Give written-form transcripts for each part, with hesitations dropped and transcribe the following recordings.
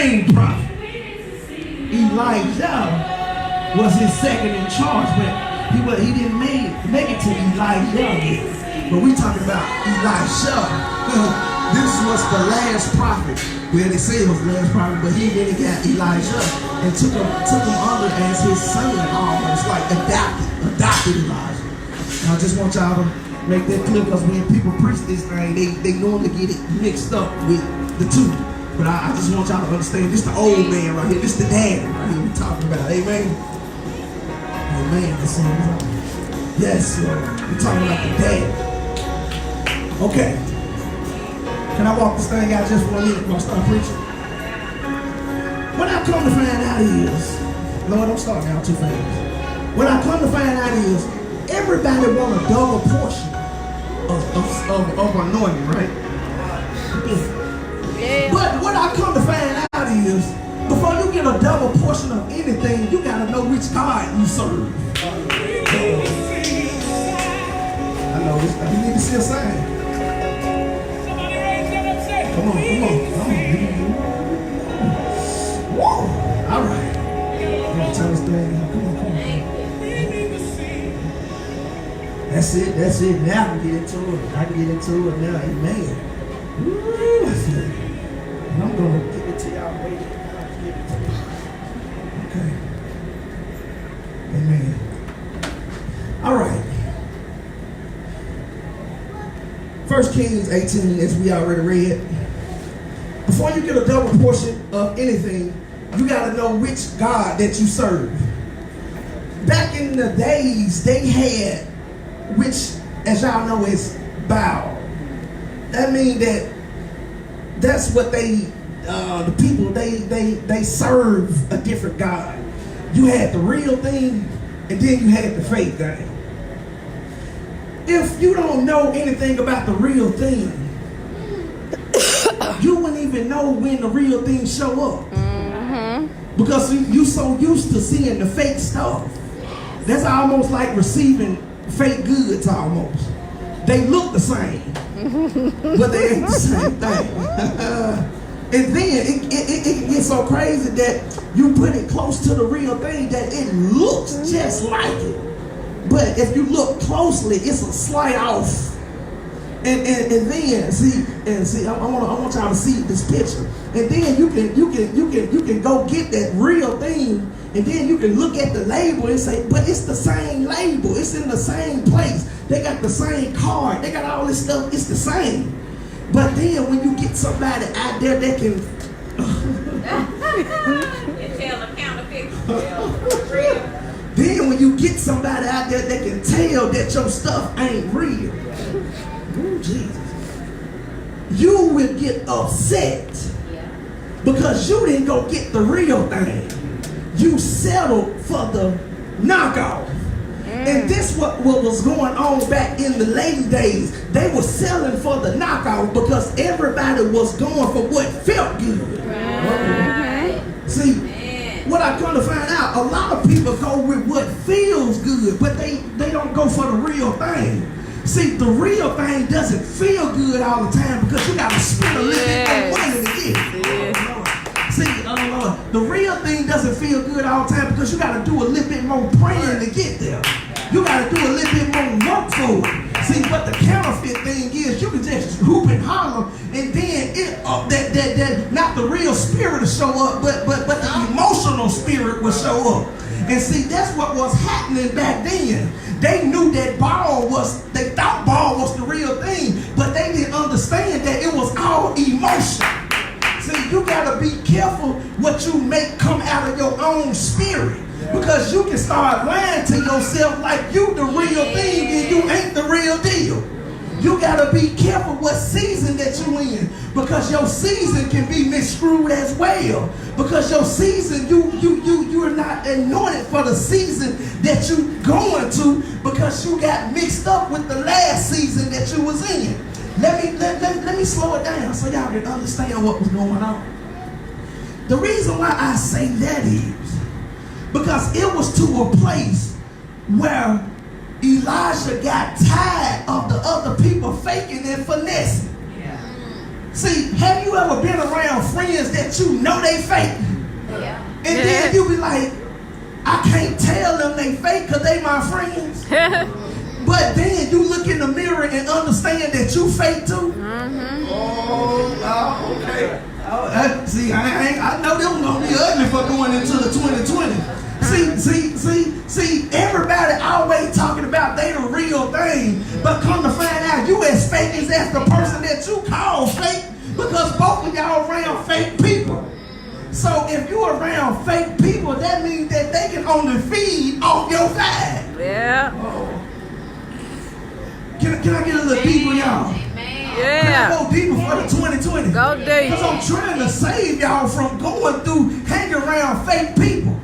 main prophet. Elijah was his second in charge, but he didn't make it to Elijah yet. But we talking about Elisha. This was the last prophet. Well, they say it was the last prophet, but he really got Elijah and took him under as his son, almost like adopted Elijah. And I just want y'all to make that clear, because when people preach this thing, they normally get it mixed up with the two. But I just want y'all to understand, this the old man right here, this the daddy right here we talking about. Amen. Amen. Yes, Lord. We're talking about the daddy. Okay. Can I walk this thing out just for a minute before I start preaching? What I come to find out is, Lord, don't start now too fast. What I come to find out is, everybody want a double portion of anointing, right? Yeah. But what I come to find out is, before you get a double portion of anything, you gotta know which God you serve. I know this. You need to see a sign. Come on. Whoa. All right. I'm gonna turn this thing out. Come on. That's it. Now I can get into it. Now. Amen. Woo, that's it. And I'm gonna give it to y'all later. Okay. Amen. All right. 1 Kings 18, as we already read. Before you get a double portion of anything, you got to know which God that you serve. Back in the days, they had, which, as y'all know, is Baal. That means that's what the people, they serve a different God. You had the real thing, and then you had the fake thing. If you don't know anything about the real thing, you wouldn't even know when the real thing show up. Mm-hmm. Because you so used to seeing the fake stuff. That's almost like receiving fake goods almost. They look the same, but they ain't the same thing. And then it gets so crazy that you put it close to the real thing that it looks just like it. But if you look closely, it's a slight off. And then see, I want y'all to see this picture. And then you can go get that real thing, and then you can look at the label and say, but it's the same label, it's in the same place, they got the same card, they got all this stuff, it's the same. But then when you get somebody out there that can you tell the counterfeit. Then when you get somebody out there that can tell that your stuff ain't real, ooh, Jesus, you will get upset because you didn't go get the real thing. You settled for the knockoff. And this what was going on back in the late days. They were selling for the knockoff because everybody was going for what felt good. Right. See, what I come to find out, a lot of people go with what feels good, but they don't go for the real thing. See, the real thing doesn't feel good all the time because you got to spend a little bit more money to get it. See, the real thing doesn't feel good all the time because you got to do a little bit more praying to get there. You got to do a little bit more work for it. See, what the counterfeit thing is, you can just hoop and holler, and then that not the real spirit will show up, but the emotional spirit will show up. And see, that's what was happening back then. They knew that they thought Baal was the real thing, but they didn't understand that it was all emotion. See, you gotta be careful what you make come out of your own spirit. Because you can start lying to yourself like you the real thing and you ain't the real deal. You gotta be careful what season that you in, because your season can be miscrewed as well. Because your season, you are not anointed for the season that you going to, because you got mixed up with the last season that you was in. Let me slow it down so y'all can understand what was going on. The reason why I say that is because it was to a place where Elijah got tired of the other people faking and finessing. Yeah. See, have you ever been around friends that you know they fake? Yeah. And then you be like, I can't tell them they fake because they my friends. But then you look in the mirror and understand that you fake too. Oh, okay. See, I know them gonna be ugly for going into the 2020. See, everybody always talking about they the real thing, but come to find out you as fake as that's the person that you call fake, because both of y'all around fake people. So if you around fake people, that means that they can only feed off your vibe. Yeah. Oh. Can I get a little deeper, y'all? Yeah. Can I go deeper for the 2020? Go deep. Because I'm trying to save y'all from going through hanging around fake people.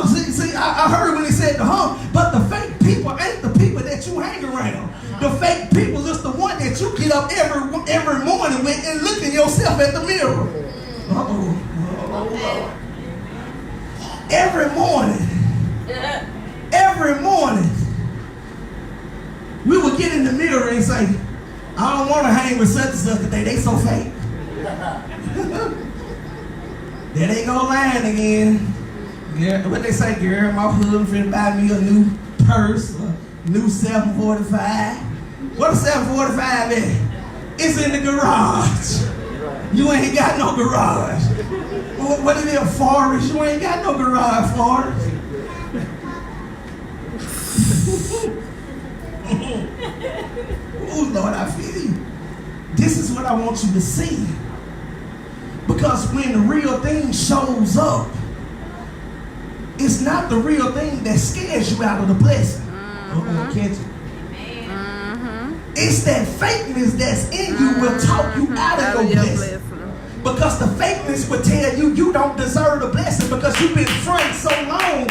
See, I heard when he said the but the fake people ain't the people that you hang around. The fake people is the one that you get up every morning with and look at yourself at the mirror. Every morning, we would get in the mirror and say, I don't want to hang with such and such today. They so fake. There they go lying again. Yeah, what they say, girl, my husband finna buy me a new purse, a new 745. What a 745 is? It's in the garage. You ain't got no garage. What is it, Forrest? You ain't got no garage, Forrest. Oh, Lord, I feel you. This is what I want you to see. Because when the real thing shows up, it's not the real thing that scares you out of the blessing. Catch it. It's that fakeness that's in you will talk you out of your blessing. Because the fakeness will tell you you don't deserve the blessing because you've been front so long.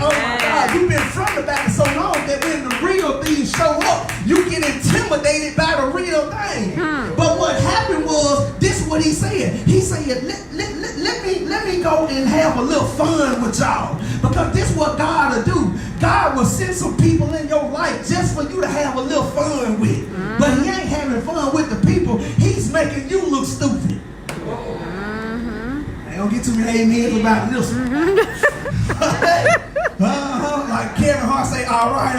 Oh my God, you've been front about it so long that when the real things show up, you get intimidated by the real thing. But what happened was, this is what he said. He said, let me go and have a little fun with y'all. Because this is what God will do. God will send some people in your life just for you to have a little fun with. But he ain't having fun with the people. He's making you look stupid. I don't get too many amens about this one. Like Kevin Hart say, all right.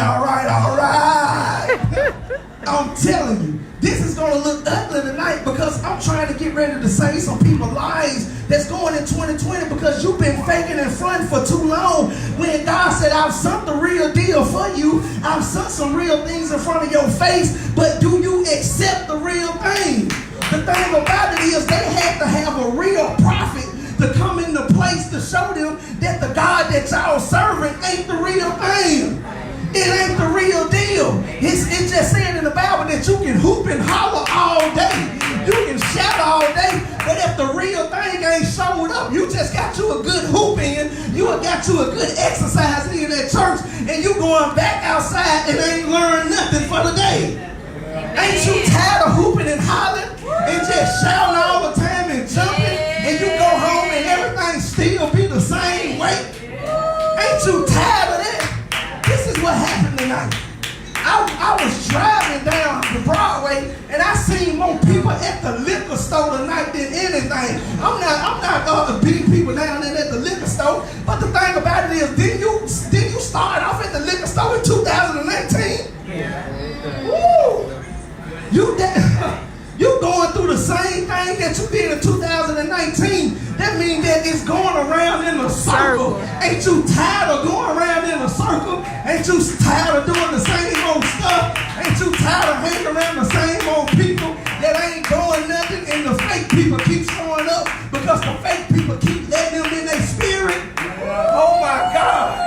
I'm telling you, this is going to look ugly tonight because I'm trying to get ready to save some people's lives that's going in 2020 because you've been faking in front for too long. When God said, I've sent the real deal for you, I've sent some real things in front of your face, but do you accept the real thing? The thing about it is they had to have a real prophet to come into place to show them that the God that y'all serving ain't the real thing. It ain't the real deal. It's just saying in the Bible that you can hoop and holler all day. You can shout all day. But if the real thing ain't showing up, you just got you a good hoop in. You got you a good exercise in at church. And you going back outside and ain't learned nothing for the day. Ain't you tired of hooping and hollering and just shouting all the time and jumping? And you go home and everything still be the same way? Ain't you tired of that? This is what happened tonight. I was driving down to Broadway and I seen more people at the liquor store tonight than anything. I'm not beating people down there at the liquor store, but the thing about it is, didn't you start off at the liquor store in 2019? Yeah. Woo! You going through the same thing that you did in 2019. That means that it's going around in a circle. Ain't you tired of going around in a circle? Ain't you tired of doing the same old stuff? Ain't you tired of hanging around the same old people that ain't doing nothing and the fake people keep showing up because the fake people keep letting them in their spirit? Oh my God.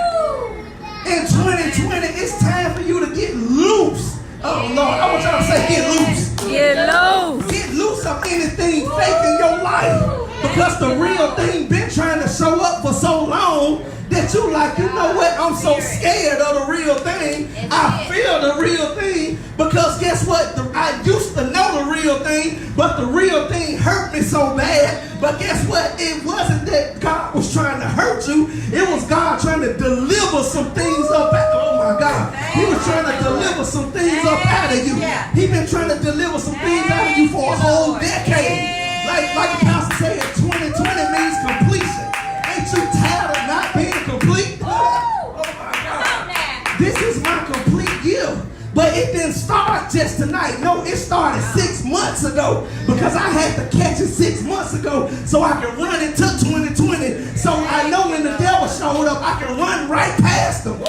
In 2020, it's time for you to get loose. Oh Lord, I want y'all to say get loose. Get loose. Get loose of anything fake in your life. Because the real thing been trying to show up for so long that you like, you know what? I'm so scared of the real thing. I feel the real thing because guess what? I used to know the real thing, but the real thing hurt me so bad. But guess what? It wasn't that God was trying to hurt you. It was God trying to deliver some things up. Oh my my God. He was trying to deliver some things up out of you. He been trying to deliver some things out of you for a whole decade. Like the pastor said, 2020 means completion. Ain't you tired of not being complete? Oh my God. This is my complete year. But it didn't start just tonight. No, it started 6 months ago because I had to catch it 6 months ago so I can run into 2020. So I know when the devil showed up, I can run right past him.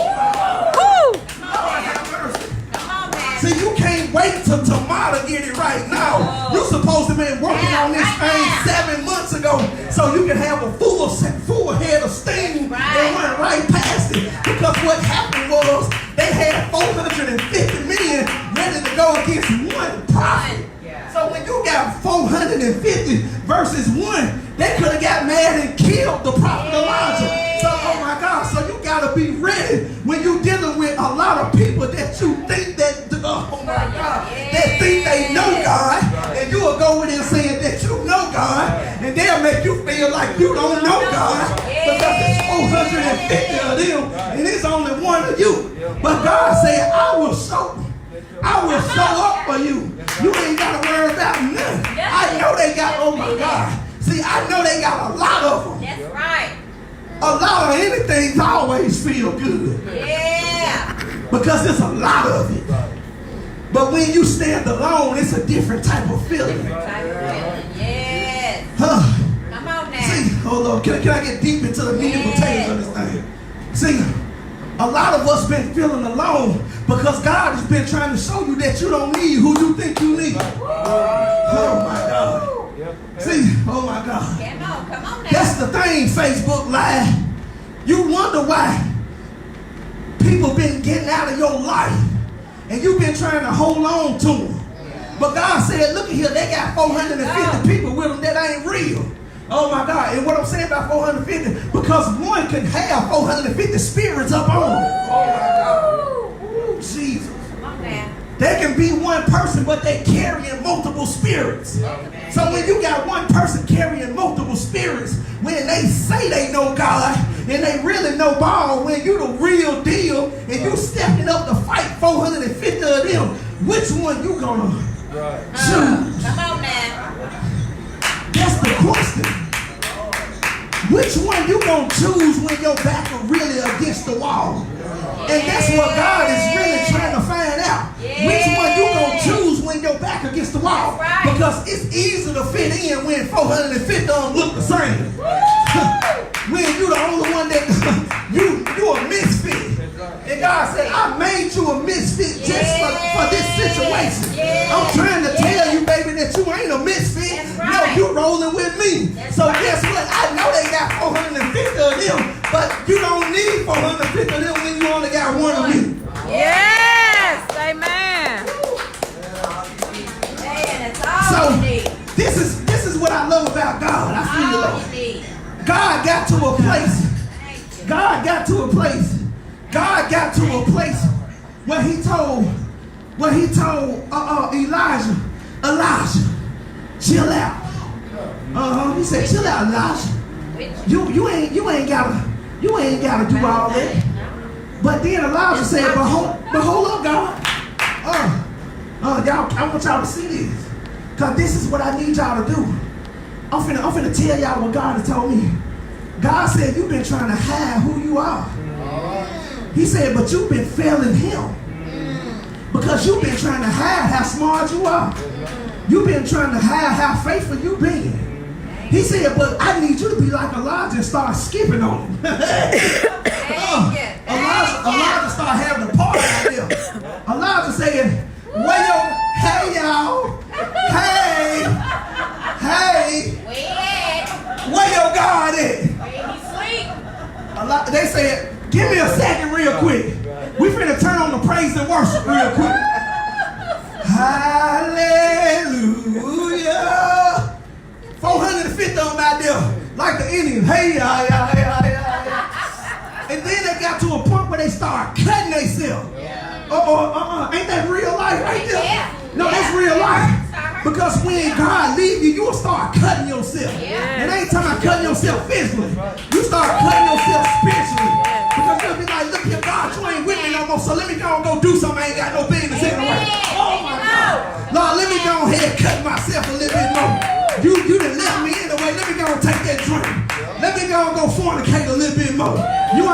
See, you can't wait till tomorrow to get it right now. You're supposed to be working on this thing 7 months ago so you can have a full head of steam and run right past it. Because what happened was they had 450 million ready to go against one prophet. So when you got 450 versus one, they could have got mad and killed the prophet Elijah. So, oh my God, so you got to be ready when you're dealing with a lot of people that you think that, oh my God, that think they know God, and you will go with them saying that you know God, and they'll make you feel like you don't know God because it's 450 of them, and it's only one of you. But God said, I will show up for you. You ain't got to worry about nothing. I know they got, oh my God. See, I know they got a lot of them. That's right. A lot of anything always feel good. Yeah. Because there's a lot of it. But when you stand alone, it's a different type of feeling. Yes. Come on now. See, hold on. Can I get deep into the meat and potatoes of this thing? See, a lot of us been feeling alone because God has been trying to show you that you don't need who you think you need. Oh my God. See, oh my God. Come on now. That's the thing, Facebook Live. You wonder why people been getting out of your life and you've been trying to hold on to them. But God said, look at here, they got 450 people with them that ain't real. Oh my God. And what I'm saying about 450, because one can have 450 spirits up on them. Oh my God. Ooh, Jesus. Come on now. They can be one person, but they carrying multiple spirits. So when you got one person carrying multiple spirits, when they say they know God and they really know ball, when you the real deal and you stepping up to fight 450 of them, which one you gonna choose? Come on now. That's the question. Which one you gonna choose when your back are really against the wall? And that's what God is really trying to find out. Which one you gonna choose when your back against the wall? Because it's easy to fit in when 450 of them look the same. When you the only one that you a misfit. And God said, I made you a misfit just for this situation. I'm trying to tell you, baby, that you ain't a misfit. No, you rolling with me. So guess what? I know they got 450 of them, but you don't need 450 of them when you only got one of me. Yes. Amen. So this is what I love about God. I feel like God got to a place. God got to a place. God got to a place where he told Elijah, chill out. He said, chill out, Elijah. You ain't gotta do all that. But then Elijah said, but hold up, God. Y'all, I want y'all to see this. Because this is what I need y'all to do. I'm finna tell y'all what God has told me. God said, you've been trying to hide who you are. He said, but you've been failing him. Because you've been trying to hide how smart you are. You've been trying to hide how faithful you've been. He said, but I need you to be like Elijah and start skipping on him. Elijah started having a party out there. Elijah said, hey y'all, hey, where your God at? They said, give me a second real quick. We finna turn on the praise and worship real quick. Hallelujah. 450 of them out there, like the Indians. Hey, and then they got to a point where they start cutting themselves. Ain't that real life right there? No, that's real life. Because when God leaves you, you will start cutting yourself. And I ain't talking about cutting yourself physically. You start cutting yourself spiritually. Because you'll be like, look here, God, you ain't with me no more, so let ahead and cut myself a little bit more. You done left me anyway. Let me go and take that drink. Let me go and go fornicate a little bit more. You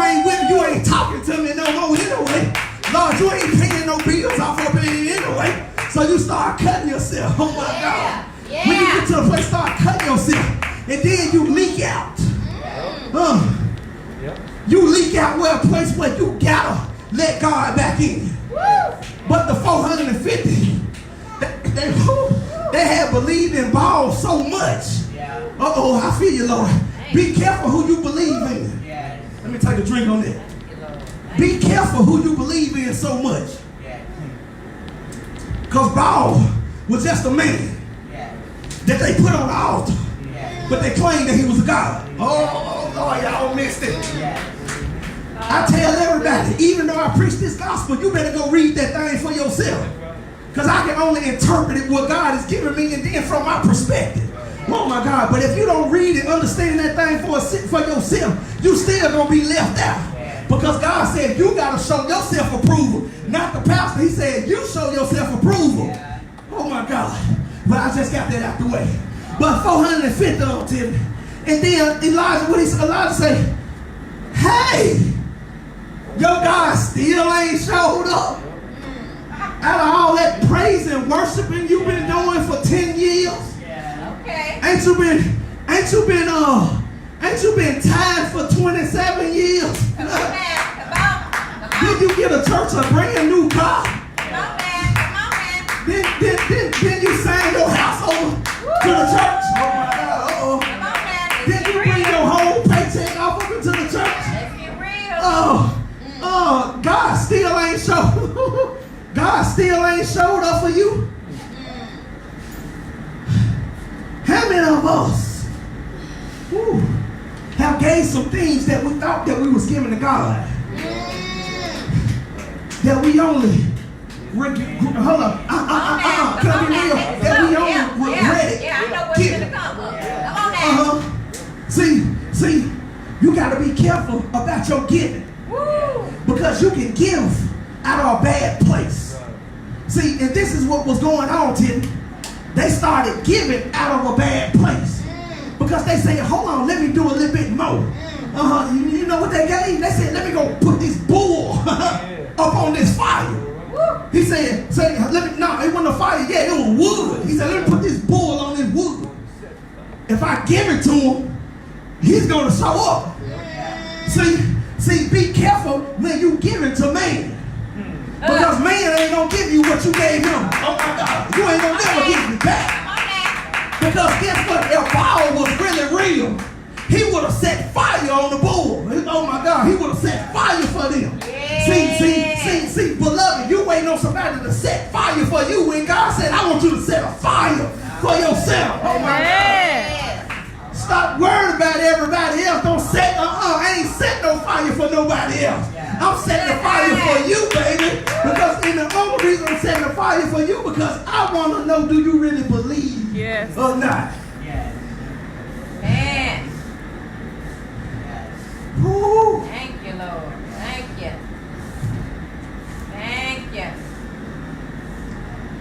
ain't talking to me no more anyway. Lord, you ain't paying no bills off up in here anyway. So you start cutting yourself. Oh my God. Yeah. When you get to a place, start cutting yourself. And then you leak out. You leak out where a place where you gotta let God back in. But the 450, they had believed in Baal so much. Uh-oh, I feel you, Lord. Be careful who you believe in. Let me take a drink on that. Be careful who you believe in so much. Because Baal was just a man that they put on the altar. But they claimed that he was a god. Oh, Lord, y'all missed it. I tell everybody, even though I preach this gospel, you better go read that thing for yourself. Because I can only interpret it what God has given me and then from my perspective. Oh my God, but if you don't read and understand that thing for yourself, you still going to be left out. Because God said you got to show yourself approval. Not the pastor, he said you show yourself approval. Oh my God. But I just got that out the way. But 450 on Timmy. And then Elijah say, hey, your God still ain't showed up. Out of all that praise and worshiping you've been doing for 10 years. Okay. Ain't you been tied for 27 years? Come on now. Did you get a church a brand new car? Come on now. Then you sign your house over to the church? Oh my God, uh-oh. Come on now. Then you bring your whole paycheck off up into the church? Let's get real. God still ain't showed. God still ain't showed up for you. How many of us have gave some things that we thought that we was giving to God? That we only hold up. Can I be real? That we only regret it. Yeah, I know what's gonna come. Come on now. See, you got to be careful about your giving. Because you can give out of a bad place. See, and this is what was going on, Timmy. They started giving out of a bad place. Because they said, hold on, let me do a little bit more. You know what they gave? They said, let me go put this bull up on this fire. He said, no, it wasn't a fire yet, it was wood. He said, let me put this bull on this wood. If I give it to him, he's going to show up. See, be careful when you give it to man. Because man ain't going to give you what you gave him. Oh my God. You ain't going to never give me back. Because guess what? If Baal was really real, he would have set fire on the bull. Oh my God. He would have set fire for them. Yeah. See, beloved, you waiting on somebody to set fire for you when God said, I want you to set a fire for yourself. Oh my God. Stop worrying about everybody else. Don't set, I ain't set no fire for nobody else. I'm setting a fire for you, baby. Because the only reason I'm setting a fire for you because I want to know, do you really believe or not? Yes. Man. Ooh. Thank you, Lord. Thank you. Thank you.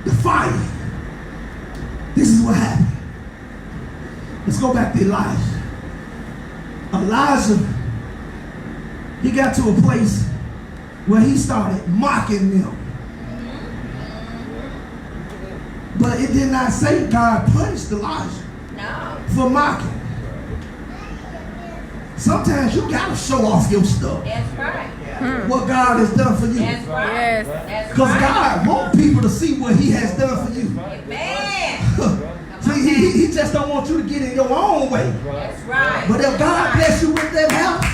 The fire. This is what happened. Let's go back to Elijah. Elijah, he got to a place where he started mocking them. But it did not say God punished Elijah for mocking. Sometimes you got to show off your stuff. That's right. What God has done for you. That's right. Yes. Because God wants people to see what he has done for you. Amen. See, he just don't want you to get in your own way. That's right. But if God bless you with that house,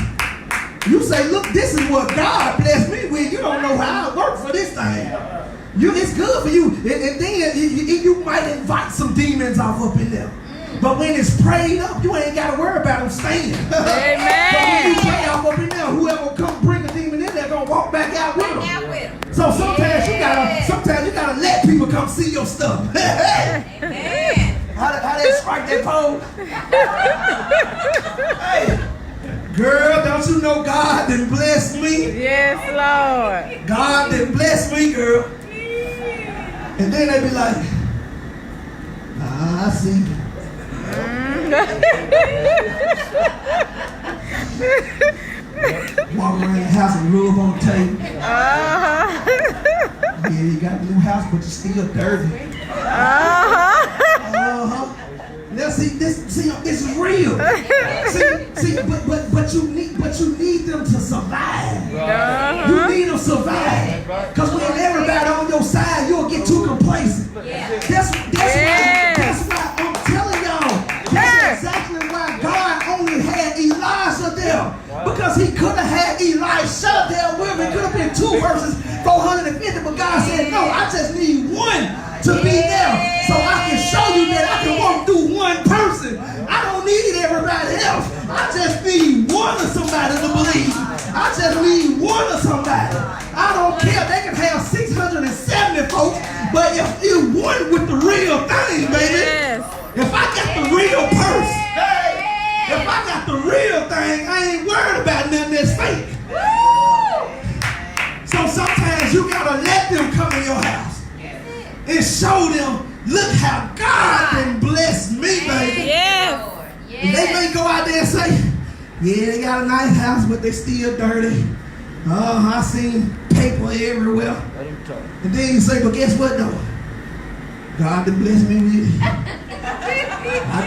you say, look, this is what God blessed me with. You don't know how I work for this thing. It's good for you. And then you might invite some demons off up in there. But when it's prayed up, you ain't got to worry about them staying. Amen. But when you pray off up in there, whoever come bring a demon in there, going to walk back out with them. So sometimes you gotta let people come see your stuff. Amen. How they strike that pole? Hey, girl, don't you know God done blessed me? Yes, Lord. God done blessed me, girl. And then they be like, I see. Walk around the house and rub on the table. Yeah, you got a new house, but you're still dirty. Now see, this is real. But you need them to survive. You need them to survive. Because when everybody on your side, you'll get too complacent. That's why I'm telling y'all. That's exactly why God only had Elijah there. Because he could have had Elisha there with him. It could have been 2 verses 450. But God said, no, I just need one to be there. So I can show you that I can walk through one person. I don't need everybody else. I just need one of somebody to believe. I just need one of somebody. I don't care. They can have 670 folks, but if you one with the real thing, baby. If I got the real person, if I got the real thing, I ain't worried about nothing that's fake. So sometimes you gotta let them come in your house and show them, look how God can bless me, baby. And they may go out there and say, yeah, they got a nice house, but they still dirty. I seen paper everywhere. And then you say, but guess what though? God done bless me with it. I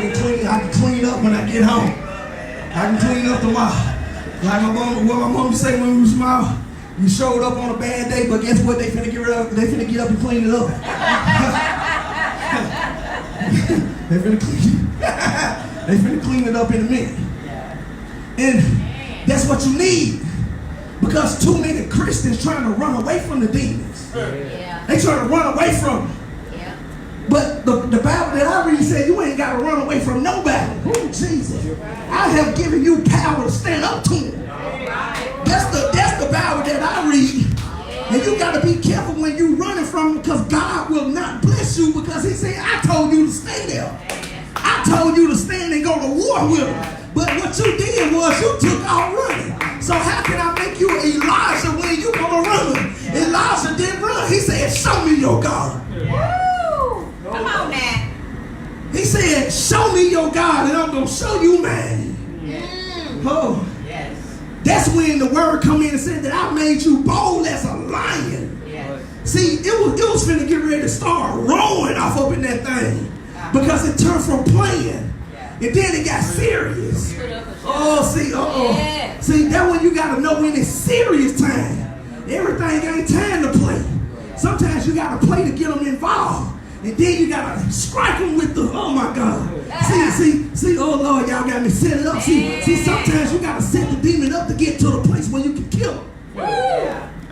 can clean up when I get home. I can clean up tomorrow. Like my mom say when we was small, you showed up on a bad day, but guess what? They finna get up and clean it up. They finna clean it up in a minute. And that's what you need. Because too many Christians trying to run away from the demons. They trying to run away from them. But the Bible that I read said you ain't got to run away from nobody. Oh, Jesus. I have given you power to stand up to them. That's the Bible that I read. And you got to be careful when you running from them, because God will not bless you, because he said, I told you to stay there. I told you to stand and go to war with them. But what you did was you took off running. So how can I make you Elijah when you gonna run? Elijah didn't run. He said, show me your God. Come on now. He said, show me your God and I'm going to show you mine. Oh. Yes. That's when the word come in and said that I made you bold as a lion. Yes. See, it was finna get ready to start roaring off up in that thing. Because it turned from playing. And then it got serious. Oh, see, See, that's when you got to know when it's serious time. Everything ain't time to play. Sometimes you got to play to get them involved. And then you gotta strike them with the, oh my God. See, oh Lord, y'all got me set it up. See, sometimes you gotta set the demon up to get to the place where you can kill him.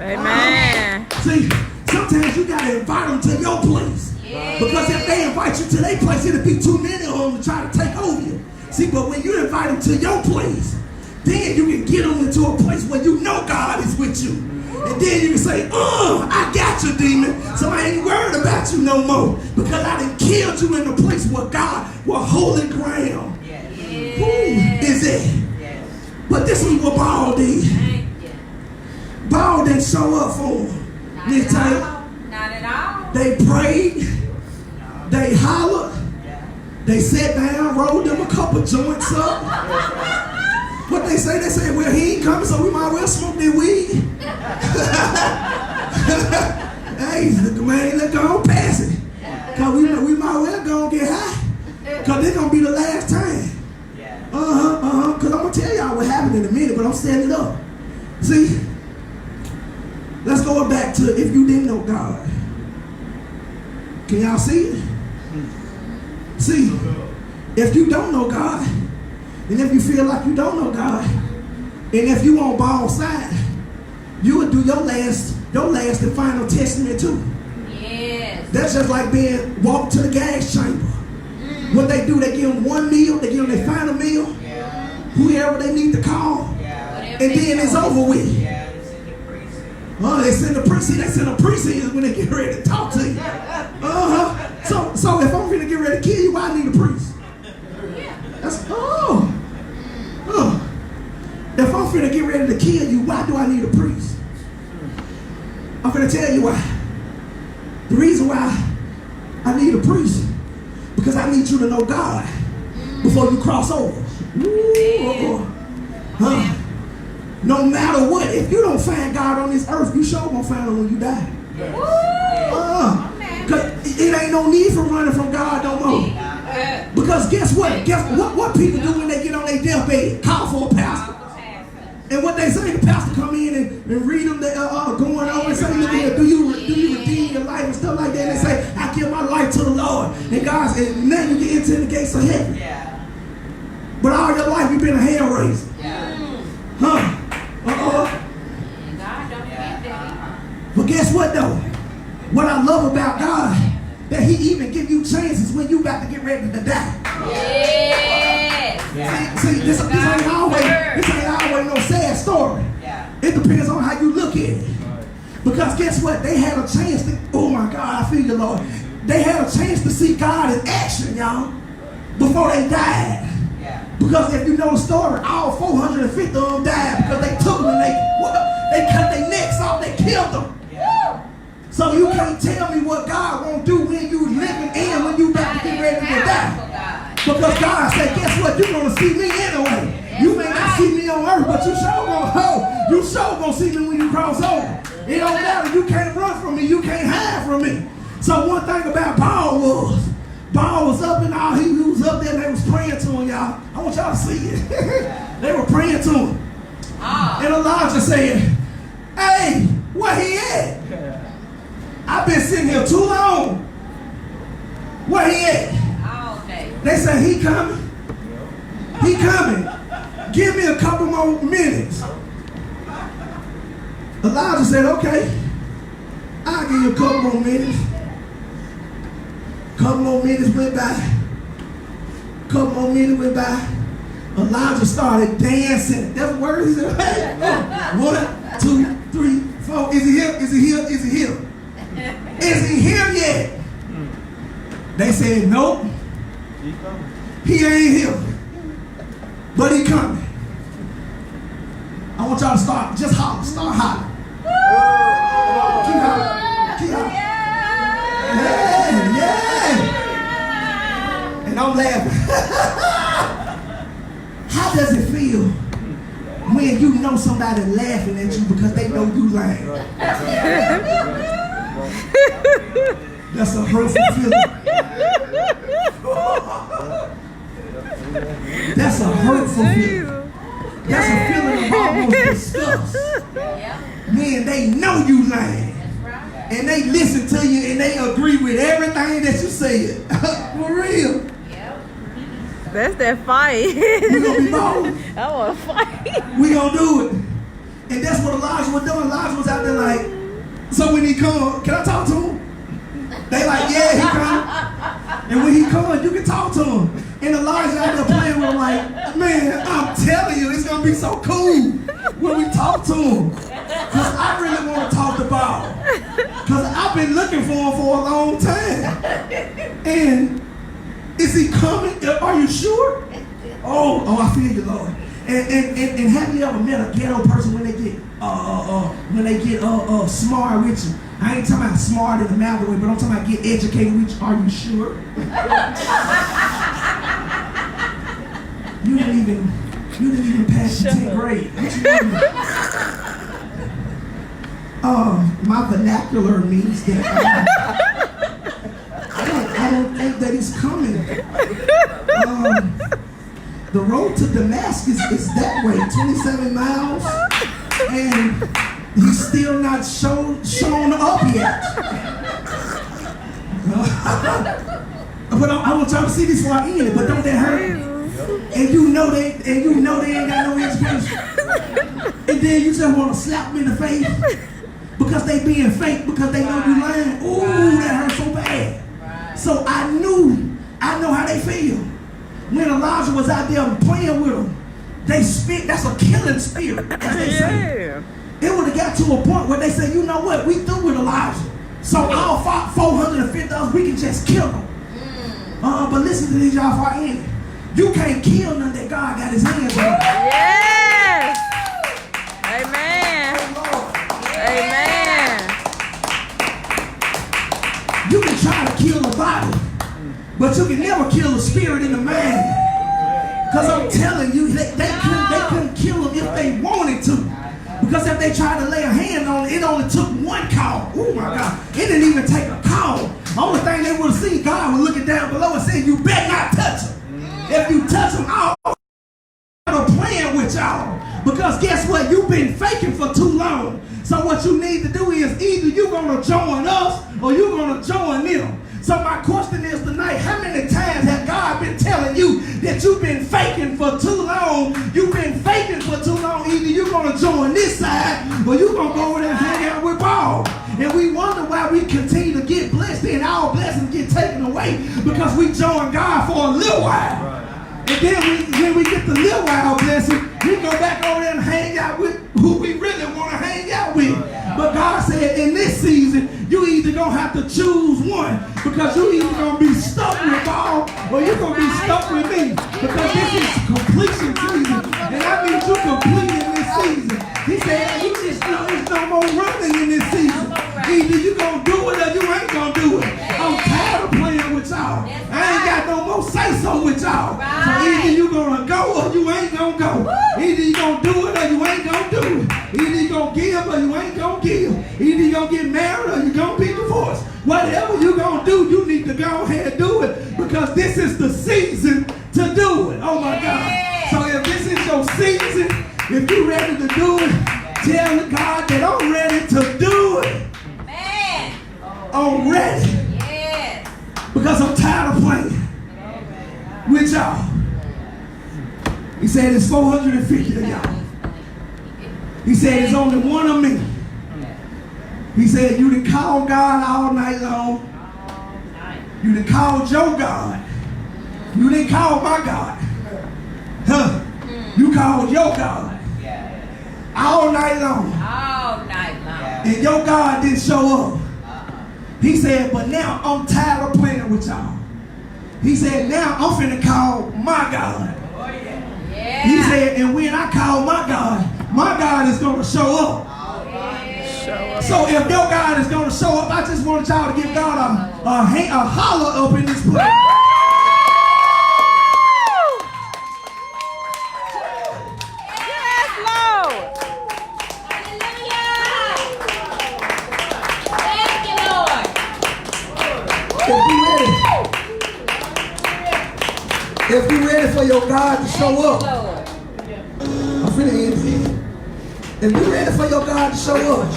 Amen. See, sometimes you gotta invite them to your place. Because if they invite you to their place, it'll be too many of them to try to take over you. See, but when you invite them to your place, then you can get them into a place where you know God is with you. And then you can say, I got you, demon. So I ain't worried about you no more. Because I done killed you in the place where God, where holy ground. Who is it? But this is what Baal did. Baal didn't show up for him. Not at all. They prayed. They hollered. They sat down, rolled them a couple joints up. What they say? They say, well, he ain't coming, so we might well smoke that weed. Hey, man, let's go pass it. Because we might well go get high. Because this going to be the last time. Because I'm going to tell y'all what happened in a minute, but I'm setting it up. See, let's go back to if you didn't know God. Can y'all see it? See, if you don't know God, and if you feel like you don't know God, and if you on Baal's side, you would do your last and final testament too. Yes. That's just like being walked to the gas chamber. What they do, they give them one meal, they give them their final meal, whoever they need to call, and then it's over with. They send the precinct. They send the precinct when they get ready to talk to you. So if I'm going to get ready to kill you, why I need a priest? That's If I'm finna get ready to kill you, why do I need a priest? I'm finna tell you why. The reason why I need a priest, because Because I need you to know God before you cross over. Ooh, huh? No matter what, if you don't find God on this earth, you sure gonna find him when you die. Because it ain't no need for running from God no more. Because guess what? What people do when they get on their deathbed? Call for a pastor. And what they say, the pastor come in and read them going on and say, look here, do you redeem your life and stuff like that? And they say, I give my life to the Lord. And God said, now you get into the gates of heaven. Yeah. But all your life you've been a hell raiser. Yeah. Huh? But guess what though? What I love about God, that he even give you chances when you about to get ready to die. Yeah. See, this ain't always no sad story. Yeah. It depends on how you look at it. Because guess what? They had a chance to, oh my God, I feel you, Lord. They had a chance to see God in action, y'all, before they died. Yeah. Because if you know the story, all 450 of them died because they took them and they cut their necks off, they killed them. Yeah. So you can't tell me what God won't do when you living and when you about to get ready to die. Because God said, guess what? You're going to see me anyway. You may not see me on earth, but you sure gonna see me when you cross over. It don't matter. You can't run from me. You can't hide from me. So one thing about Paul was up and all. He was up there and they was praying to him, y'all. I want y'all to see it. They were praying to him. And Elijah said, hey, where he at? I've been sitting here too long. Where he at? They say, he coming. He coming. Give me a couple more minutes. Elijah said, okay, I'll give you a couple more minutes. Couple more minutes went by. Elijah started dancing. That's the word he said. Hey, 1, 2, 3, 4. Is he here? Is he here? Is he here? Is he here yet? They said, nope. He ain't here. But he coming. I want y'all to start hollering. Keep hollering. Yeah. And I'm laughing. How does it feel when you know somebody laughing at you because they know you lying? That's a hurtful feeling. That's a hurtful feeling. That's a feeling of almost disgust. Man, they know you lying. And they listen to you and they agree with everything that you said. For real. That's that fight. We gonna be bold. I want to fight. We gonna do it. And that's what Elijah was doing. Elijah was out there like, so when he come, can I talk to him? They like, yeah, he come. And when he comes, you can talk to him. And Elijah out there playing with him like, man, I'm telling you, it's going to be so cool when we talk to him. Because I really want to talk to Bob. Because I've been looking for him for a long time. And is he coming? Are you sure? Oh, I feel you, Lord. And have you ever met a ghetto person when they get smart with you? I ain't talking about smart in the mouth way, but I'm talking about get educated with you. Are you sure? You didn't even pass the 10th grade. My vernacular means that I don't think that he's coming. The road to Damascus is that way, 27 miles, and he's still not shown up yet. But I want y'all to see this while in it, but don't that hurt? And you know they ain't got no education. And then you just want to slap them in the face because they being fake, because they know you lying. Ooh, that hurts so bad. So I know how they feel. When Elijah was out there playing with them, they spit, that's a killing spirit, as they say. It would have got to a point where they said, you know what, we through with Elijah. So all 450 of us, we can just kill them. But listen to these y'all far in. You can't kill none that God got his hands on. Yes. Amen. Amen. You can try to kill the body, but you can never telling you, they couldn't kill him if they wanted to. Because if they tried to lay a hand on it, it only took one call. Oh my God. It didn't even take a call. The only thing they would have seen, God was looking down below and saying, you better not touch him. If you touch him, I'm playing with y'all. Because guess what? You've been faking for too long. So what you need to do is either you're going to join us or you're going to join them. So my question is tonight, how many times has God been telling you that you've been faking for too long? You've been faking for too long. Either you're going to join this side or you're going to go over there and hang out with Paul. And we wonder why we continue to get blessed and our blessings get taken away because we join God for a little while. And then when we get the little while blessing, we go back over there and hang out with who we really want to hang out with. But God said in this season, you either going to have to choose one because you either going to be stuck with Paul or you're going to be stuck with me. Because this is completion season. And that means you're completing this season. He said, you just know there's no more running in this season. Either you going to do it or you ain't going to do it. I'm tired of playing with y'all. I ain't got no more say-so with y'all. So either you going to go or you ain't going to go. Either you going to do it or you ain't going to do it. Either you going to give or you ain't going to give. Either you going to get married or you going to be divorced. Whatever you going to do, you need to go ahead and do it because this is the season to do it. Oh my God. So if this is your season, if you're ready to do it, tell God that I'm ready to do it. Man. I'm ready. Yes. Because I'm tired of playing with y'all. He said it's 450 of y'all. He said it's only one of me. He said you done called God all night long. You done called your God. You didn't call my God. Huh? You called your God. All night long. All night long. And your God didn't show up. He said, but now I'm tired of playing with y'all. He said, now I'm finna call my God. Yeah. He said, and when I call my God is going to show up. So if your God is going to show up, I just want y'all to give God a holler up in this place. Yes, Lord. If you ready for your God to show up, I'm finna end here. If you ready for your God to show up,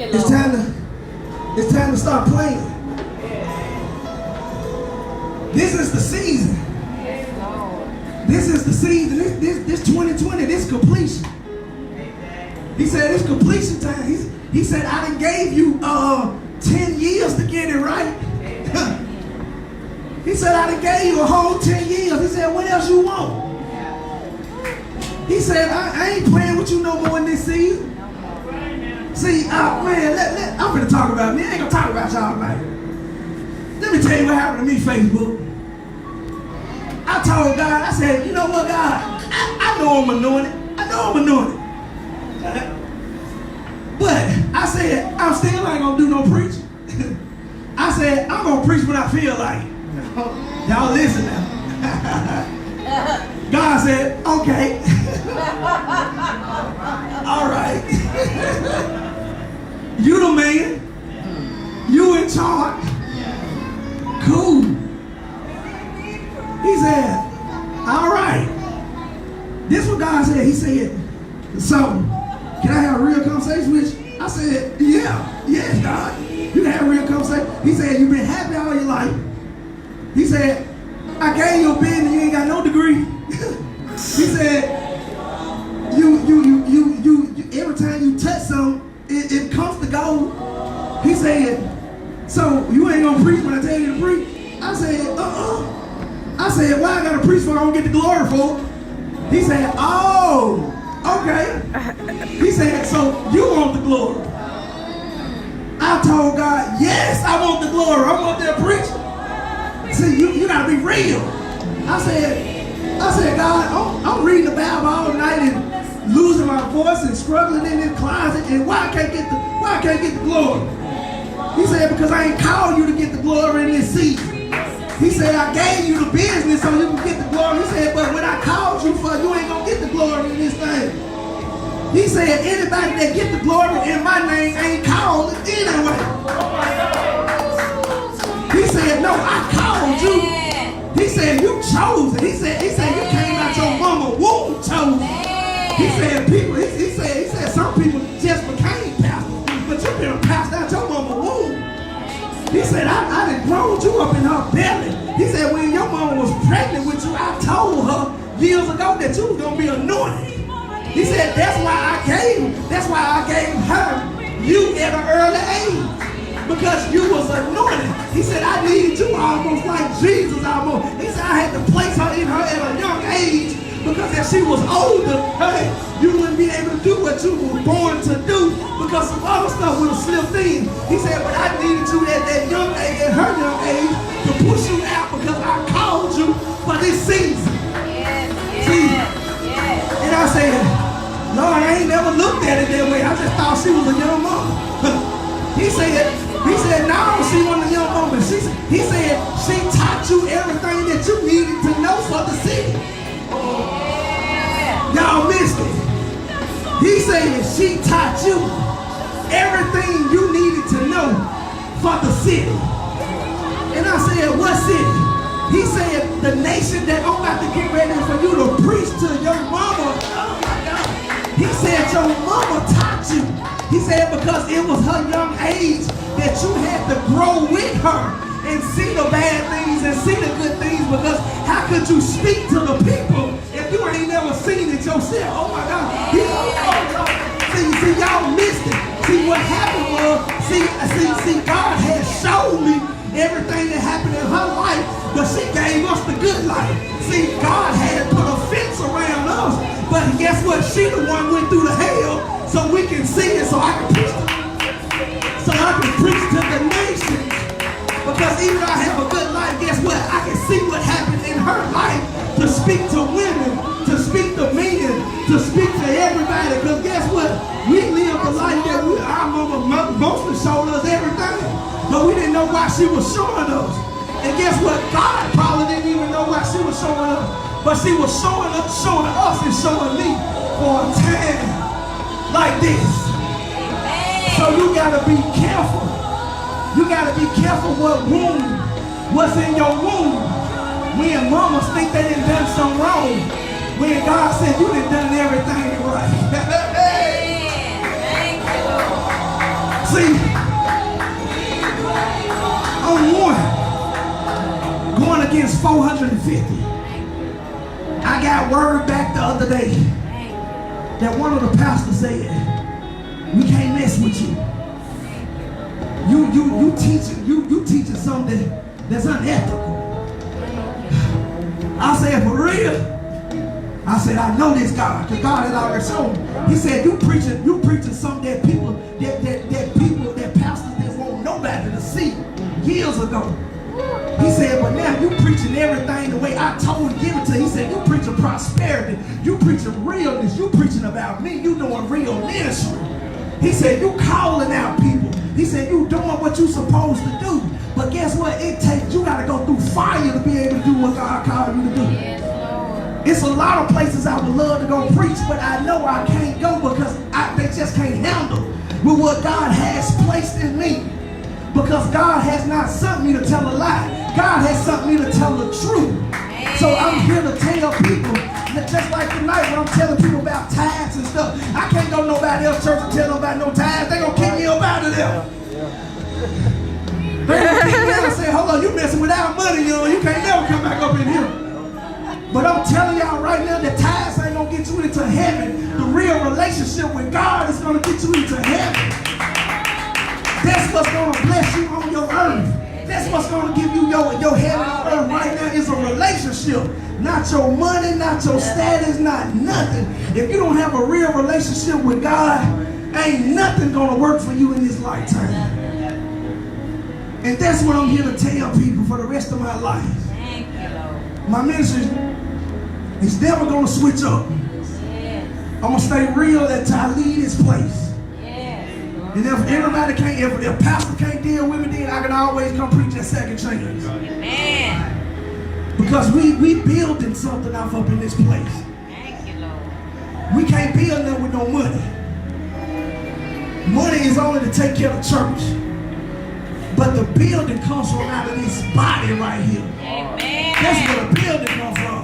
it's time to start playing. This is the season. This is the season. This 2020, this completion. He said it's completion time. He said I done gave you 10 years to get it right. He said I done gave you a whole 10 years. He said what else you want? He said I ain't playing with you no more in this season. See, man, I'm gonna talk about me. I ain't gonna talk about y'all tonight. Let me tell you what happened to me, Facebook. I told God, I said, you know what, God? I know I'm anointed. I know I'm anointed. But I said, I'm still ain't gonna do no preaching. I said, I'm gonna preach when I feel like it. Y'all listen now. God said, okay. All right. You the man. You in charge. Cool. He said, all right. This is what God said. He said, so, can I have a real conversation with you? I said, yeah. Yes, God. You can have a real conversation. He said, you've been happy all your life. He said, I gave you a pen and you ain't got no degree. He said, you every time you touch something, it comes to gold. He said, so you ain't gonna preach when I tell you to preach? I said, I said, why I gotta preach for I don't get the glory for it? He said, oh, okay. He said, so you want the glory? I told God, yes, I want the glory. I want that preach. See, you gotta be real. I said, God, I'm reading the Bible all night and losing my voice and struggling in this closet, and why I can't get the glory? He said, because I ain't called you to get the glory in this season. He said, I gave you the business so you can get the glory. He said, but when I called you for, you ain't going to get the glory in this thing. He said, anybody that get the glory in my name ain't called anyway. He said, no, I called you. He said, you chose it. He said, you came out your mama womb chosen. He said, people, he said, some people just became pastors, but you've been a pastor out your mama womb. He said, I done grown you up in her belly. He said, when your mama was pregnant with you, I told her years ago that you was going to be anointed. He said, that's why I gave her you at an early age. Because you was anointed. He said, I needed you almost like Jesus almost. He said, I had to place her in her at a young age because if she was older, hey, you wouldn't be able to do what you were born to do because some other stuff would have slipped in. He said, but I needed you at that young age, at her young age, to push you out because I called you for this season. See? And I said, Lord, I ain't never looked at it that way. I just thought she was a young mama. He said, no, she wasn't a young woman. He said, she taught you everything that you needed to know for the city. Y'all missed it. He said, she taught you everything you needed to know for the city. And I said, what city? He said, the nation that I'm about to get ready for you to preach to your mama. Oh my God. He said, your mama taught you. He said, because it was her young age that you had to grow with her and see the bad things and see the good things, because how could you speak to the people if you ain't never seen it yourself? Oh my God. See, y'all missed it. See, what happened was, see, God had showed me everything that happened in her life, but she gave us the good life. See, God had put a fence around us, but guess what? She the one went through the hell so we can see it, so I can preach to the nations. Because even though I have a good life, guess what? I can see what happened in her life to speak to women, to speak to men, to speak to everybody. Because guess what? We lived a life that our mama mostly showed us everything, but we didn't know why she was showing us. And guess what? God probably didn't even know why she was showing us, but she was showing us and showing me for a time like this. So you gotta be careful. You gotta be careful what's in your womb. When mamas think they done done something wrong, when God said you done done everything right. See, I'm going against 450. I got word back the other day that one of the pastors said, we can't mess with you. You teaching something that's unethical. I said, for real? I said, I know this God, because God had already shown me. He said, you preaching something that pastors didn't want nobody to see years ago. He said, but now you preaching everything the way I told you to give it to you. He said, you preaching prosperity. You preaching realness. You preaching about me. You doing real ministry. He said, you calling out people. He said, you doing what you supposed to do. But guess what? It takes, you got to go through fire to be able to do what God called you to do. Yes, Lord. It's a lot of places I would love to go preach, but I know I can't go because they just can't handle with what God has placed in me. Because God has not sent me to tell a lie. God has sent me to tell the truth. So I'm here to tell people, just like tonight when I'm telling people about tithes and stuff. I can't go to nobody else's church and tell them about no tithes. They're going to kick me up out of there. They're going to kick me out and say, hold on, you messing with our money, you can't never come back up in here. But I'm telling y'all right now that tithes ain't going to get you into heaven. The real relationship with God is going to get you into heaven. That's what's going to bless you on your earth. That's what's going to give you your heaven on earth right now is a relationship. Not your money, not your status, not nothing. If you don't have a real relationship with God, ain't nothing going to work for you in this lifetime. And that's what I'm here to tell people for the rest of my life. My ministry is never going to switch up. I'm going to stay real until I leave this place. And if everybody can't, if pastor can't deal with me, then I can always come preach at Second Chance. Amen. Because we building something off up in this place. Thank you, Lord. We can't build nothing with no money. Money is only to take care of church. But the building comes from out of this body right here. Amen. That's where the building comes from.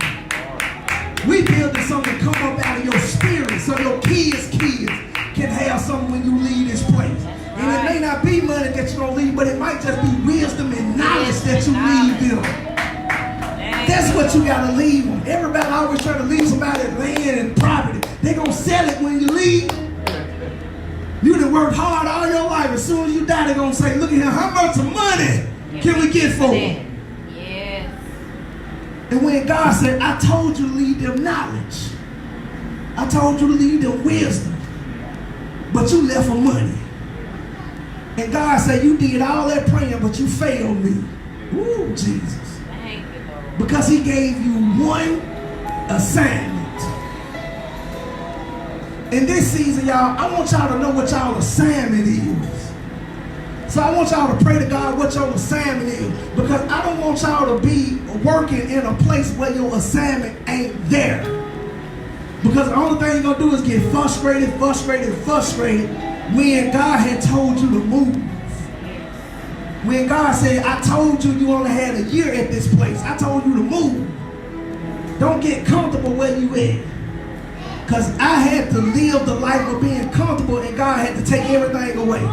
We building something to come up out of your spirit so your kids can have something when you leave this place. And it may not be money that you're going to leave, but it might just be wisdom and knowledge that you leave them. That's what you got to leave them. Everybody always trying to leave somebody land and property. They're going to sell it when you leave. You done worked hard all your life. As soon as you die, they're going to say, look at him, how much money can we get for him? Yes. And when God said, I told you to leave them knowledge. I told you to leave them wisdom. But you left for money. And God said, you did all that praying, but you failed me. Ooh, Jesus. Thank you, Lord. Because he gave you one assignment. In this season, y'all, I want y'all to know what y'all assignment is. So I want y'all to pray to God what your assignment is. Because I don't want y'all to be working in a place where your assignment ain't there. Because the only thing you're going to do is get frustrated when God had told you to move. When God said, I told you you only had a year at this place. I told you to move. Don't get comfortable where you at. Because I had to live the life of being comfortable and God had to take everything away.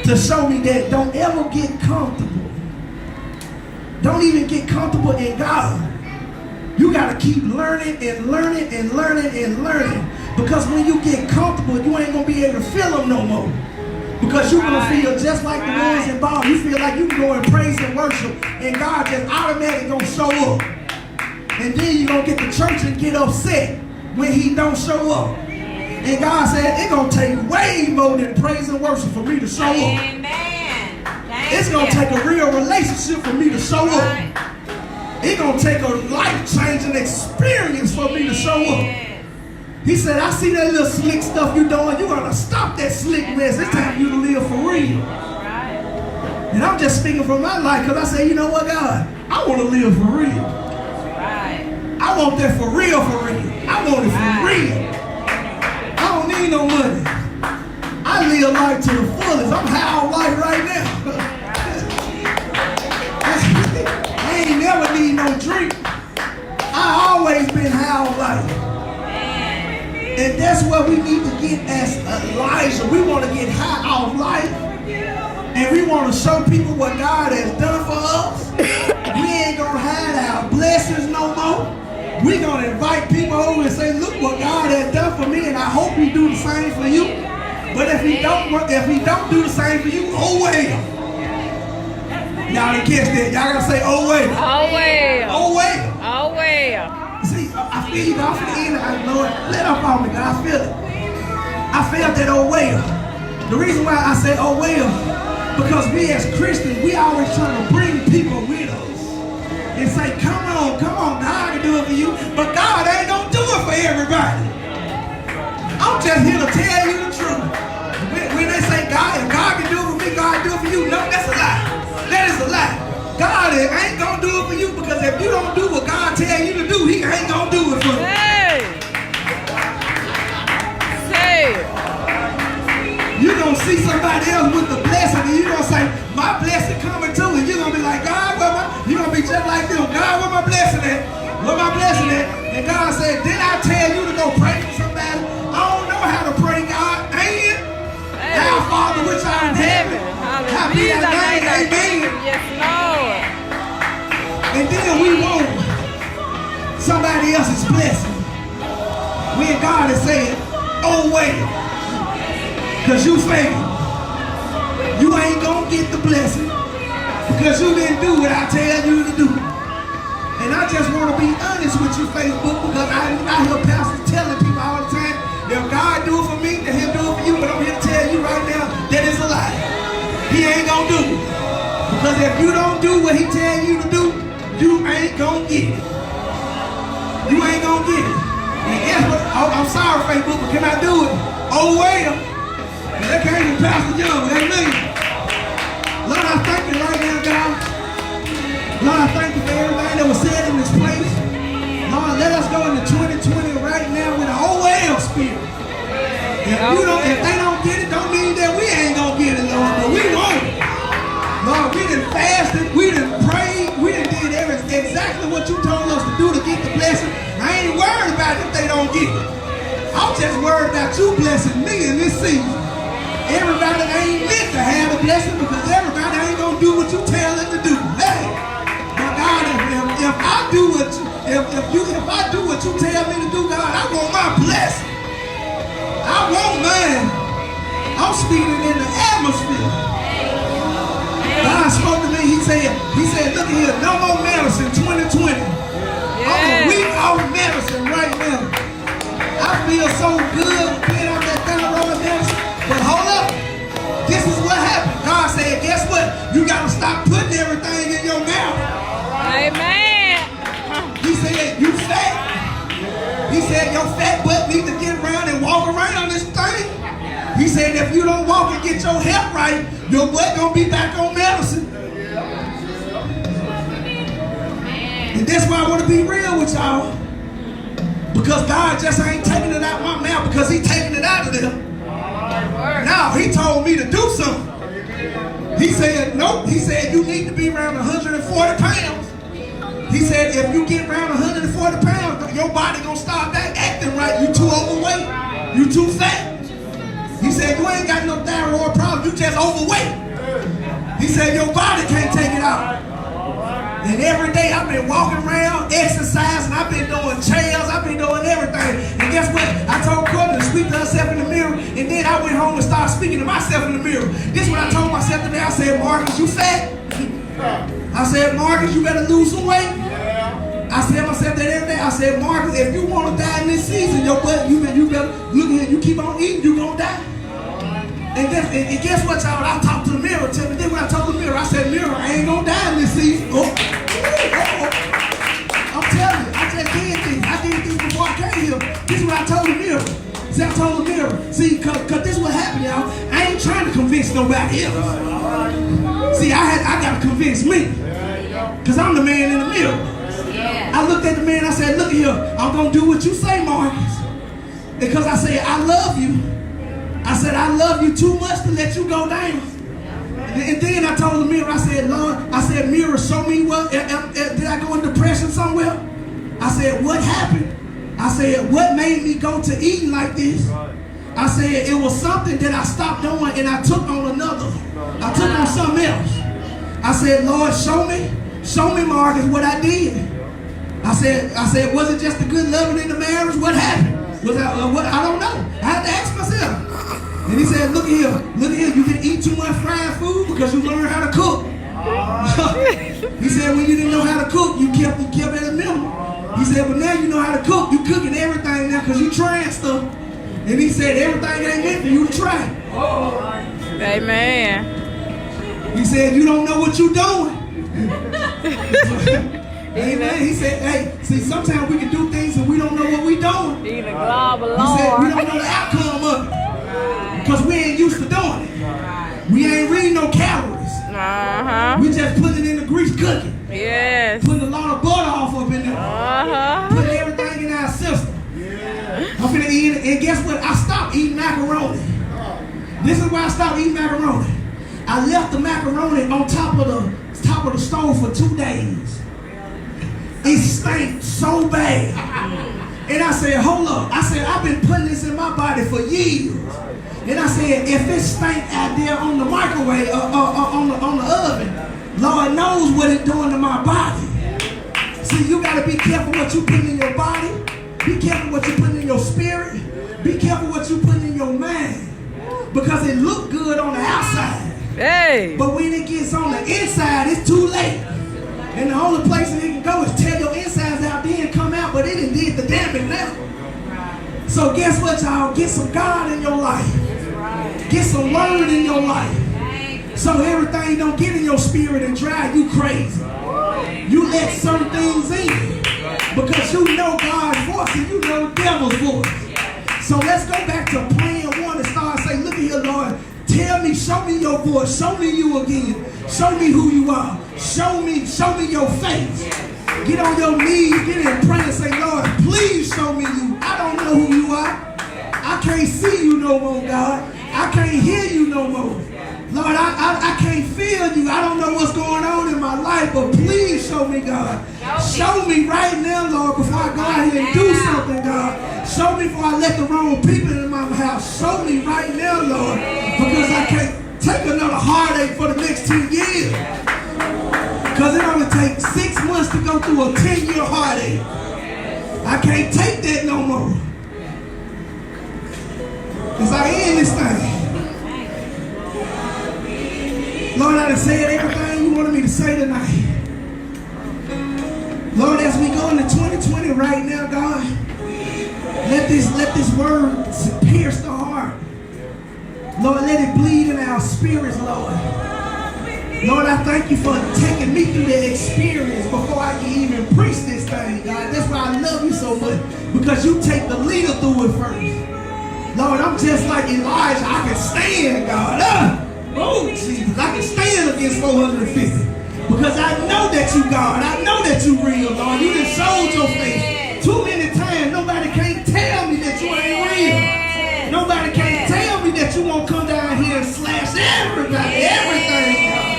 To show me that don't ever get comfortable. Don't even get comfortable in God. You got to keep learning and learning and learning and learning. Because when you get comfortable, you ain't going to be able to feel them no more. Because you're going to feel just like the ones involved. You feel like you can go and praise and worship and God just automatically going to show up. And then you're going to get to church and get upset when he don't show up. And God said, it's going to take way more than praise and worship for me to show up. Amen. It's going to take a real relationship for me to show up. It's going to take a life-changing experience for me to show up. He said, I see that little slick stuff you doing. You're going to stop that slickness. It's time for you to live for real. And I'm just speaking from my life because I say, you know what, God? I want to live for real. I want that for real, for real. I want it for real. I don't need no money. I live life to the fullest. I'm high on life right now. I ain't never need no drink. I always been high on life. And that's what we need to get as Elijah. We want to get high off life. And we want to show people what God has done for us. We ain't going to hide our blessings no more. We're going to invite people over and say, look what God has done for me, and I hope he do the same for you. But if he don't do the same for you, oh well. Y'all didn't catch that. Y'all got to say, oh well. Oh well. Oh well. Oh well. See, I feel you, God, for the end. Lord, let up on me, God. I feel it. I felt that oh well. The reason why I say oh well, because we as Christians, we always trying to bring people with us. And say, come on, God can do it for you. But God ain't going to do it for everybody. I'm just here to tell you the truth. When they say, God, if God can do it for me, God do it for you. No, that's a lie. That is a lie. God ain't going to do it for you because if you don't do what God tell you to do, he ain't going to do it for you. Say it. You're going to see somebody else with the blessing and you're going to say, my blessing coming too. And you're going to be like, God, you're going to be just like them. God, where my blessing at? Where my blessing at? And God said, did I tell you to go pray for somebody? I don't know how to pray, God. Ain't it? Our Father which art in heaven. Happy thy name. Amen. Yes, Lord. And then we want somebody else's blessing. When God is saying, oh wait, because you failed. You ain't going to get the blessing because you didn't do what I tell you to do. And I just want to be honest with you, Facebook, because I hear pastors telling people all the time, if God do it for me, then he'll do it for you. But I'm here to tell you right now, that is a lie. He ain't going to do it. Because if you don't do what he tell you to do, you ain't going to get it. You ain't going to get it. And guess what? I'm sorry, Facebook, but can I do it? Oh, well. They can't name, Pastor Young. Amen. Lord, I thank you right now, God. Lord, I thank you for everything that was said in this place. Lord, let us go into 2020 right now with an OL spirit. If they don't get it, don't mean that we ain't gonna get it, Lord, but we want it. Lord, we done fasted, we done prayed, we done did exactly what you told us to do to get the blessing. I ain't worried about if they don't get it. I'm just worried about you blessing me in this season. Everybody ain't meant to have a blessing because everybody ain't gonna do what you tell them to do. Hey, but God, if I do what you tell me to do, God, I want my blessing. I want mine. I'm speaking in the atmosphere. God spoke to me. He said, look here, no more medicine 2020. I'm a week off medicine right now. I feel so good being on that thyroid medicine. But hold up. This is what happened. God said, guess what? You got to stop putting everything in your mouth. Amen. He said, you fat. He said, your fat butt needs to get around and walk around this thing. He said, if you don't walk and get your health right, your butt going to be back on medicine. And that's why I want to be real with y'all. Because God just ain't taking it out of my mouth because He taking it out of them. Now, He told me to do something. He said, nope. He said, you need to be around 140 pounds. He said, if you get around 140 pounds, your body going to start back acting right. You too overweight. You too fat. He said, you ain't got no thyroid problem. You just overweight. He said, your body can't take it out. And every day I've been walking around, exercising, I've been doing chairs, I've been doing everything. And guess what? I told Courtney to speak to herself in the mirror, and then I went home and started speaking to myself in the mirror. This is what I told myself today. I said, Marcus, you fat. I said, Marcus, you better lose some weight. I said myself that every day. I said, Marcus, if you want to die in this season, your butt, you better look here, you keep on eating, you gonna die. And guess what, y'all? I talked to the mirror. Tell me, then when I told the mirror, I said, mirror, I ain't gonna die in this season. I'm telling you, I just did things. I did things before I came here. This is what I told the mirror. See, I told the mirror. See, cause this is what happened, y'all. I ain't trying to convince nobody else. See, I gotta convince me. Cause I'm the man in the mirror. I looked at the man, I said, look here, I'm gonna do what you say, Marcus. Because I said, I love you. I said, I love you too much to let you go down. And then I told the mirror, I said, Lord, I said, mirror, show me what, did I go in depression somewhere? I said, what happened? I said, what made me go to eating like this? I said, it was something that I stopped doing and I took on another. I took on something else. I said, Lord, show me, Marcus, what I did. I said, was it just the good loving in the marriage? What happened? Was what? I don't know. I had to ask myself. And he said, look here, you can eat too much fried food because you learned how to cook. He said, when you didn't know how to cook, you kept at a minimum. He said, but now you know how to cook. You cooking everything now because you trying stuff. And he said, everything ain't meant for you to try. Amen. He said, you don't know what you're doing. Amen. He said, hey, see, sometimes we can do things and we don't know what we're doing. Eating a glob of He said, we Lord. don't know the outcome of it. Because we ain't used to doing it. We ain't reading no calories. We just putting it in the grease cooking. Yes. Putting a lot of butter off up in there. Putting everything in our system. I'm finna eat it. And guess what? I stopped eating macaroni. This is why I stopped eating macaroni. I left the macaroni on top of the stove for 2 days. It stank so bad. And I said, hold up. I said, I've been putting this in my body for years. And I said, if it stank out there on the microwave, on the oven, Lord knows what it's doing to my body. See, you got to be careful what you put in your body. Be careful what you put in your spirit. Be careful what you put in your mind. Because it look good on the outside. Hey. But when it gets on the inside, it's too late. And the only place that it can go is tear your insides out, then come out, but it done did the damage now. So guess what, y'all? Get some God in your life. Get some word in your life. So everything don't get in your spirit and drive you crazy. You let certain things in because you know God's voice and you know the devil's voice. So let's go back to plan one and start saying, look at here, Lord. Tell Show me your voice. Show me you again. Show me who you are. Show me your face. Get on your knees, get in and pray and say, Lord, please show me you. I don't know who you are. I can't see you no more, God. I can't hear you no more. Lord, I can't feel you. I don't know what's going on in my life, but please show me, God. Show me right now, Lord, before I go out here and do something, God. Show me before I let the wrong people in my house. Show me right now, Lord, because I can't take another heartache for the next 10 years. Because it only takes 6 months to go through a 10-year heartache. I can't take that no more. Because I end this thing. Lord, I done said everything you wanted me to say tonight. Lord, as we go into 2020 right now, God, let this word pierce the heart. Lord, let it bleed in our spirits, Lord. Lord, I thank you for taking me through that experience before I can even preach this thing, God. That's why I love you so much, because you take the leader through it first. Lord, I'm just like Elijah. I can stand, God. Oh, Jesus, I can stand against 450 because I know that you God. I know that you real, Lord. You done showed your face too many times. Nobody can't tell me that you ain't real. Nobody can't tell me that you won't come down here and slash everybody, everything, God.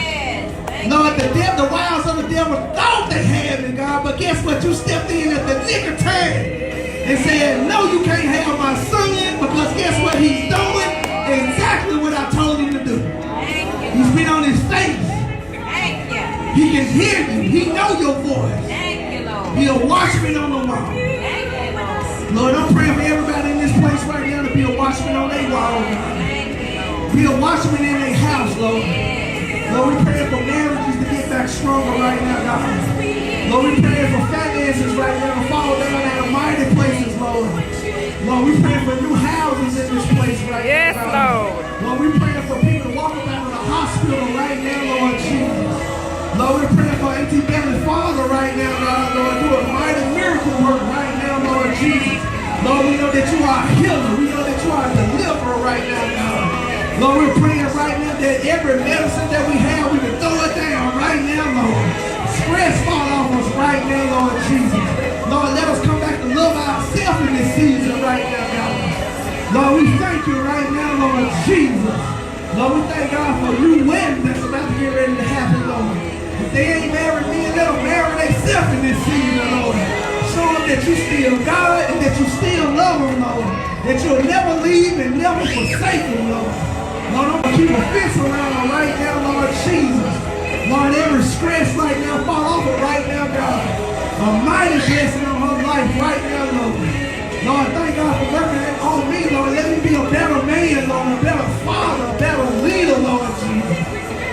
Lord, the wiles of the devil thought they had me, God, but guess what? You stepped in at the nick of time and said, no, you can't have my son, because guess what he's doing? Exactly what I told him to do. He's been on his face. Thank you. He can hear you. He know your voice. Thank you, Lord. He a watchman on the wall. Thank you, Lord. Lord, I'm praying for everybody in this place right now to be a watchman on their wall. Be a watchman in their house, Lord. Lord, we praying for marriages to get back stronger right now, God. Lord, we praying for finances right now to fall down in the mighty places, Lord. Lord, we praying for new houses in this place right Yes, now, God. Lord. Lord, we praying for people to walk around the hospital right now, Lord Jesus. Lord, we're praying for Auntie Belly's father right now, God. Lord, do a mighty miracle work right now, Lord Jesus. Lord, we know that you are a healer. We know that you are a deliverer right now, God. Lord, we're praying right now that every medicine that we have, we can throw it down right now, Lord. Stress fall off us right now, Lord Jesus. Lord, let us come back to love ourselves in this season right now, God. Lord, we thank you right now, Lord Jesus. Lord, we thank God for you wedding that's about to get ready to happen, Lord. If they ain't married me, let them marry themselves in this season, Lord. Show them that you still God and that you still love them, Lord. That you'll never leave and never forsake them, Lord. Lord, I'm going to keep a fence around them right now, Lord Jesus. Lord, every stress right now, fall over right now, God. A mighty blessing on her life right now, Lord. Lord, thank God for working on me, Lord. Let me be a better man, Lord, a better father, a better leader, Lord Jesus.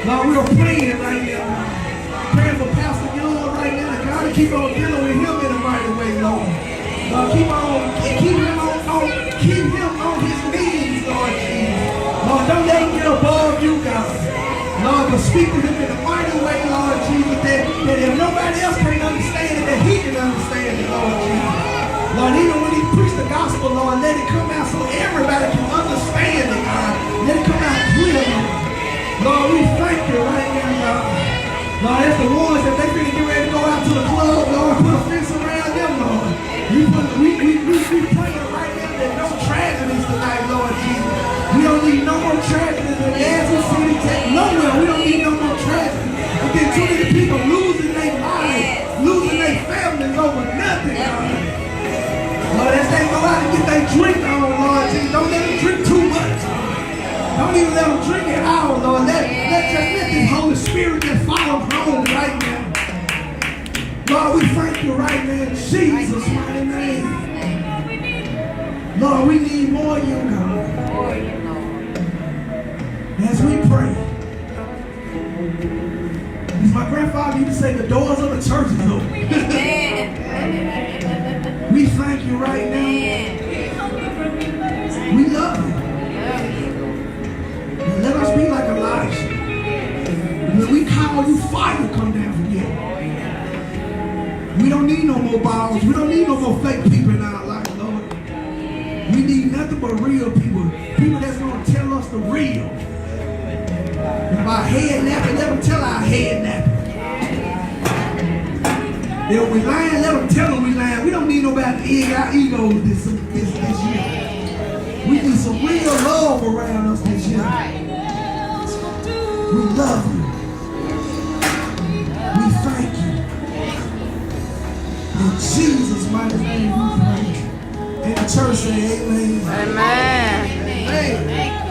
Lord, we're praying right now, Lord. Praying for Pastor Yall right now. God, to keep on dealing with him in a mighty way, Lord. Lord, keep him on his knees, Lord Jesus. Lord, don't let him get above you, God. Lord, but speak to him in a mighty way, Lord Jesus, that if nobody else can understand it, that he can understand it, Lord Jesus. Lord, even when he preached the gospel, Lord, let it come out so everybody can understand it, God. Let it come out clearly. Lord, we thank you right now, God. Lord, that's the ones that they finna get ready to go out to the club, Lord, put a fence around them, Lord. We praying right now that no tragedies tonight, Lord Jesus. We don't need no more tragedies in Kansas City, nowhere. We don't need no more tragedies. But then too many people losing their lives, losing their families over nothing, God. Lord, as they go out and get their drink on, Lord Jesus, don't let them drink too much. Don't even let them drink it all, Lord. Let this Holy Spirit just follow home right now. Lord, we thank you right now in Jesus' mighty name. Lord, we need more of you, God. As we pray, as my grandfather used to say, the doors of the church is open. We thank you right now. We love you. And let us be like Elijah. When we call you, fire come down from you. We don't need no more balls. We don't need no more fake people in our life, Lord. We need nothing but real people. People that's going to tell us the real. If our head napping, let them tell our head napping. If we lying, let them tell them we lying. We don't need nobody to egg our egos this year. We need some real love around us this year. We love you. We thank you. In Jesus' mighty name we pray. And the church say amen. Amen. Amen.